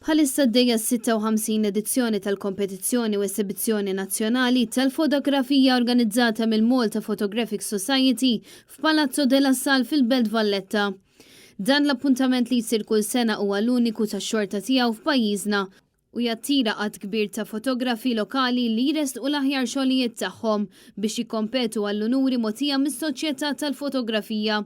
Bħalissa d-dejja 56 edizzjoni tal-kompetizzjoni u esibizzjoni nazzjonali tal-fotografija organizzata mill-Malta Photographic Society f'Palazzo della Sal fil-Belt Valletta. Dan l-appuntament li jsir kull sena huwa l-uniku tax-xorta tiegħu f'pajjiżna u jattira qatt kbir ta' fotografi lokali li jrestqu l-aħjar xogħlijiet tagħhom biex jikkompetu għall-unuri mogħtija mis-soċjetà tal-fotografija.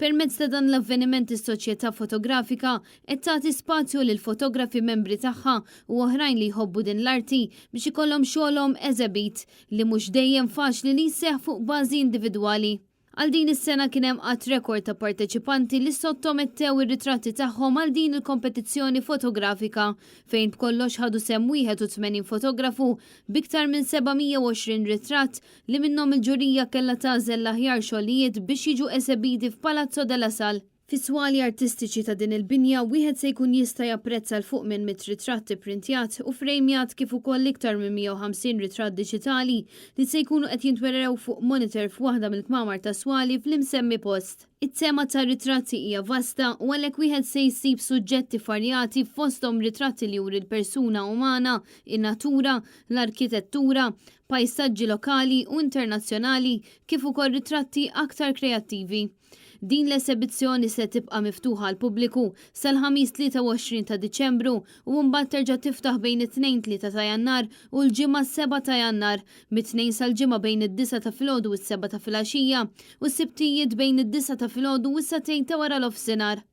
Permezz ta' dan l-avveniment is-soċjetà fotografika qed tagħti spazju lil fotografi membri tagħha u oħrajn li jħobbu din l-arti biex ikollhom xogħolhom eżebit li mhux dejjem faċli li jseħħ fuq bażi individwali. Għal din is-sena kien hemm qatt rekord ta' parteċipanti li sottomettew ir-ritratti tagħhom għal din il-kompetizzjoni fotografika fejn b'kollox ħadu sem 81 fotografu biktar minn 720 ritratt li minnhom il-ġurija kellha tagħżel l-aħjar xogħlijiet biex jiġu esebiti f'Palazzo della Sal. Fis-swali artistiċi ta' din il-binja wieħed se jkun jista' japprezza l fuq minn 100 ritratti printjat u frejmjat kif ukoll iktar minn 150 ritratt diġitali li se jkunu qed jintwerew fuq monitor f'waħda mill-kmamar ta' swali fl-imsemmi post. It-tema ta' ritratti hija vasta u għalhekk wieħed se jsib suġġetti varjati fosthom ritratti li juri l-persuna umana, in-natura, l-arkitettura, pajsaġġi lokali u internazzjonali kif ukoll ritratti aktar kreattivi. Din l-esibizzjoni se tibqa' miftuħa għal pubbliku sal-ħamis 23 ta' Diċembru u mbagħad terġa' tiftaħ bejn it-2-3 ta' Jannar u l-ġimgħa 7 ta' Jannar, mit-2 sal-ġimgħa bejn id-9 ta' filgħodu u s-7 ta' filgħaxija u s-sibtijiet bejn id-9 ta' filgħodu u s-2 ta' wara l-ofsinhar.